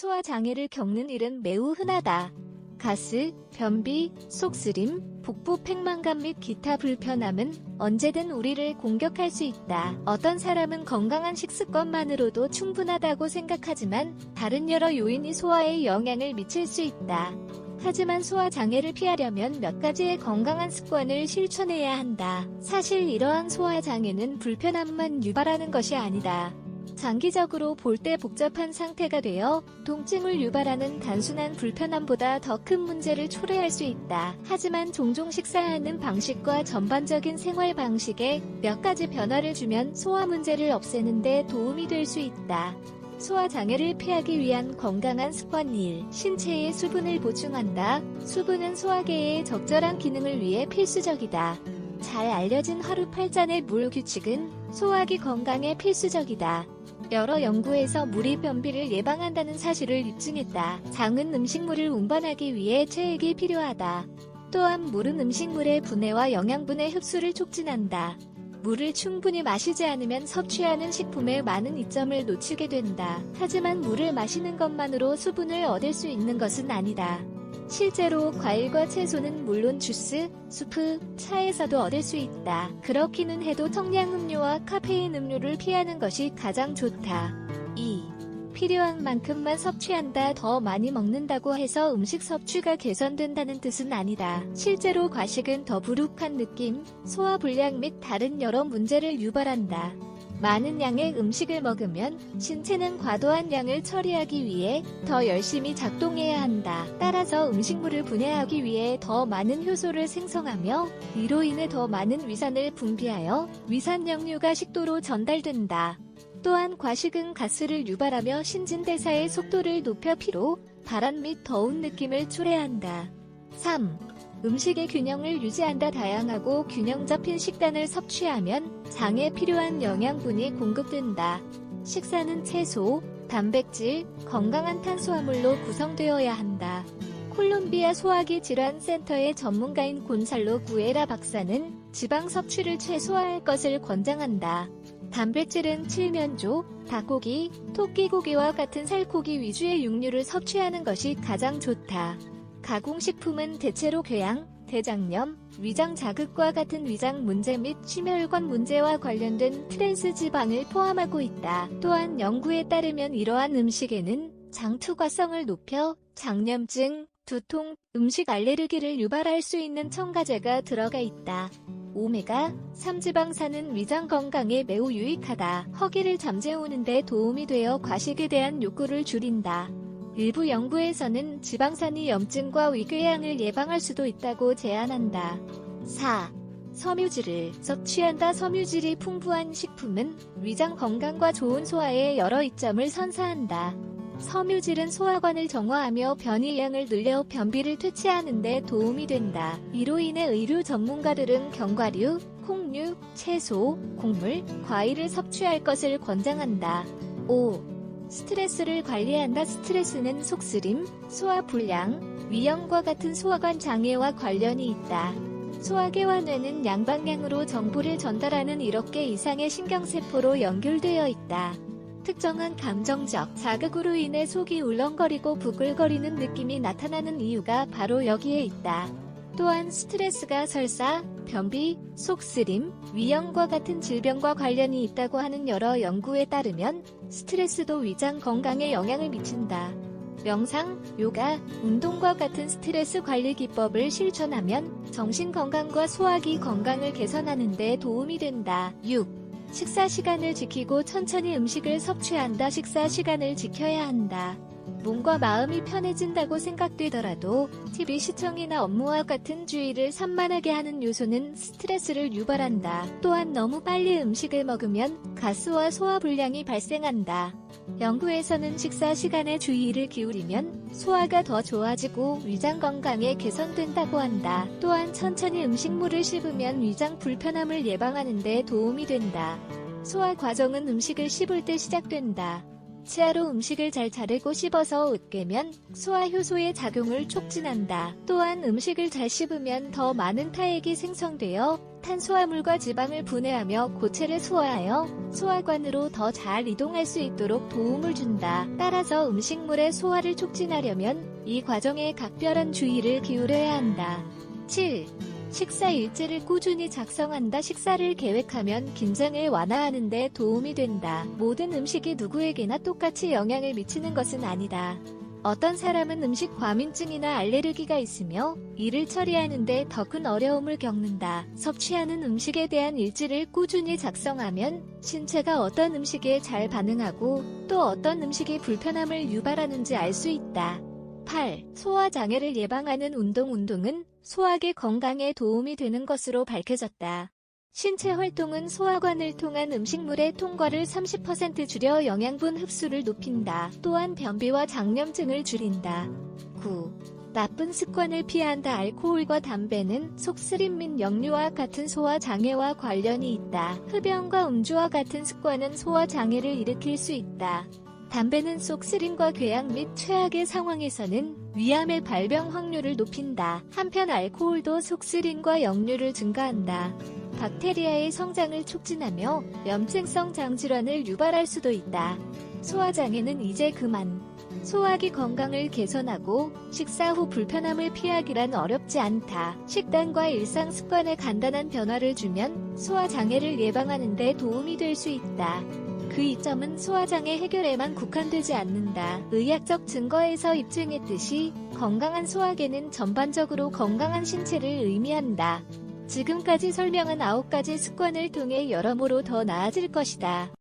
소화장애를 겪는 일은 매우 흔하다. 가스, 변비, 속쓰림, 복부 팽만감 및 기타 불편함은 언제든 우리를 공격할 수 있다. 어떤 사람은 건강한 식습관만으로도 충분하다고 생각하지만 다른 여러 요인이 소화에 영향을 미칠 수 있다. 하지만 소화장애를 피하려면 몇 가지의 건강한 습관을 실천해야 한다. 사실 이러한 소화장애는 불편함만 유발하는 것이 아니다. 장기적으로 볼 때 복잡한 상태가 되어 통증을 유발하는 단순한 불편함보다 더 큰 문제를 초래할 수 있다. 하지만 종종 식사하는 방식과 전반적인 생활 방식에 몇 가지 변화를 주면 소화 문제를 없애는 데 도움이 될 수 있다. 소화장애를 피하기 위한 건강한 습관 1. 신체에 수분을 보충한다. 수분은 소화계의 적절한 기능을 위해 필수적이다. 잘 알려진 하루 8잔의 물 규칙은 소화기 건강에 필수적이다. 여러 연구에서 물이 변비를 예방한다는 사실을 입증했다. 장은 음식물을 운반하기 위해 체액이 필요하다. 또한 물은 음식물의 분해와 영양분의 흡수를 촉진한다. 물을 충분히 마시지 않으면 섭취하는 식품의 많은 이점을 놓치게 된다. 하지만 물을 마시는 것만으로 수분을 얻을 수 있는 것은 아니다. 실제로 과일과 채소는 물론 주스, 수프, 차에서도 얻을 수 있다. 그렇기는 해도 청량음료와 카페인 음료를 피하는 것이 가장 좋다. 2. 필요한 만큼만 섭취한다. 더 많이 먹는다고 해서 음식 섭취가 개선된다는 뜻은 아니다. 실제로 과식은 더부룩한 느낌, 소화불량 및 다른 여러 문제를 유발한다. 많은 양의 음식을 먹으면 신체는 과도한 양을 처리하기 위해 더 열심히 작동해야 한다. 따라서 음식물을 분해하기 위해 더 많은 효소를 생성하며 이로 인해 더 많은 위산을 분비하여 위산 역류가 식도로 전달된다. 또한 과식은 가스를 유발하며 신진대사의 속도를 높여 피로, 발한 및 더운 느낌을 초래한다. 3. 음식의 균형을 유지한다. 다양하고 균형 잡힌 식단을 섭취하면 장에 필요한 영양분이 공급된다. 식사는 채소, 단백질, 건강한 탄수화물로 구성되어야 한다. 콜롬비아 소화기 질환 센터의 전문가인 곤살로 구에라 박사는 지방 섭취를 최소화할 것을 권장한다. 단백질은 칠면조, 닭고기, 토끼고기와 같은 살코기 위주의 육류를 섭취하는 것이 가장 좋다. 가공식품은 대체로 궤양, 대장염, 위장 자극과 같은 위장 문제 및 심혈관 문제와 관련된 트랜스 지방을 포함하고 있다. 또한 연구에 따르면 이러한 음식에는 장 투과성을 높여 장염증, 두통, 음식 알레르기를 유발할 수 있는 첨가제가 들어가 있다. 오메가3 지방산은 위장 건강에 매우 유익하다. 허기를 잠재우는 데 도움이 되어 과식에 대한 욕구를 줄인다. 일부 연구에서는 지방산이 염증과 위궤양을 예방할 수도 있다고 제안한다. 4. 섬유질을 섭취한다. 섬유질이 풍부한 식품은 위장 건강과 좋은 소화에 여러 이점을 선사한다. 섬유질은 소화관을 정화하며 변이량을 늘려 변비를 퇴치하는 데 도움이 된다. 이로 인해 의료 전문가들은 견과류, 콩류, 채소, 곡물, 과일을 섭취할 것을 권장한다. 5. 스트레스를 관리한다. 스트레스는 속쓰림, 소화불량, 위염과 같은 소화관 장애와 관련이 있다. 소화계와 뇌는 양방향으로 정보를 전달하는 1억 개 이상의 신경세포로 연결되어 있다. 특정한 감정적 자극으로 인해 속이 울렁거리고 부글거리는 느낌이 나타나는 이유가 바로 여기에 있다. 또한 스트레스가 설사, 변비, 속쓰림, 위염과 같은 질병과 관련이 있다고 하는 여러 연구에 따르면 스트레스도 위장 건강에 영향을 미친다. 명상, 요가, 운동과 같은 스트레스 관리 기법을 실천하면 정신 건강과 소화기 건강을 개선하는 데 도움이 된다. 6. 식사 시간을 지키고 천천히 음식을 섭취한다. 식사 시간을 지켜야 한다. 몸과 마음이 편해진다고 생각되더라도 TV 시청이나 업무와 같은 주의를 산만하게 하는 요소는 스트레스를 유발한다. 또한 너무 빨리 음식을 먹으면 가스와 소화불량이 발생한다. 연구에서는 식사 시간에 주의를 기울이면 소화가 더 좋아지고 위장 건강에 개선된다고 한다. 또한 천천히 음식물을 씹으면 위장 불편함을 예방하는 데 도움이 된다. 소화 과정은 음식을 씹을 때 시작된다. 치아로 음식을 잘 자르고 씹어서 으깨면 소화 효소의 작용을 촉진한다. 또한 음식을 잘 씹으면 더 많은 타액이 생성되어 탄수화물과 지방을 분해하며 고체를 소화하여 소화관으로 더 잘 이동할 수 있도록 도움을 준다. 따라서 음식물의 소화를 촉진하려면 이 과정에 각별한 주의를 기울여야 한다. 7. 식사 일지를 꾸준히 작성한다. 식사를 계획하면 긴장을 완화하는 데 도움이 된다. 모든 음식이 누구에게나 똑같이 영향을 미치는 것은 아니다. 어떤 사람은 음식 과민증이나 알레르기가 있으며 이를 처리하는 데 더 큰 어려움을 겪는다. 섭취하는 음식에 대한 일지를 꾸준히 작성하면 신체가 어떤 음식에 잘 반응하고 또 어떤 음식이 불편함을 유발하는지 알 수 있다. 8. 소화장애를 예방하는 운동은 소화기 건강에 도움이 되는 것으로 밝혀졌다. 신체 활동은 소화관을 통한 음식물의 통과를 30% 줄여 영양분 흡수를 높인다. 또한 변비와 장염증을 줄인다. 9. 나쁜 습관을 피해야 한다. 알코올과 담배는 속쓰림 및 역류와 같은 소화 장애와 관련이 있다. 흡연과 음주와 같은 습관은 소화 장애를 일으킬 수 있다. 담배는 속쓰림과 궤양 및 최악의 상황에서는 위암의 발병 확률을 높인다. 한편 알코올도 속쓰림과 역류를 증가한다. 박테리아의 성장을 촉진하며 염증성 장질환을 유발할 수도 있다. 소화장애는 이제 그만. 소화기 건강을 개선하고 식사 후 불편함을 피하기란 어렵지 않다. 식단과 일상 습관에 간단한 변화를 주면 소화장애를 예방하는 데 도움이 될 수 있다. 그 이점은 소화장애 해결에만 국한되지 않는다. 의학적 증거에서 입증했듯이 건강한 소화계는 전반적으로 건강한 신체를 의미한다. 지금까지 설명한 9가지 습관을 통해 여러모로 더 나아질 것이다.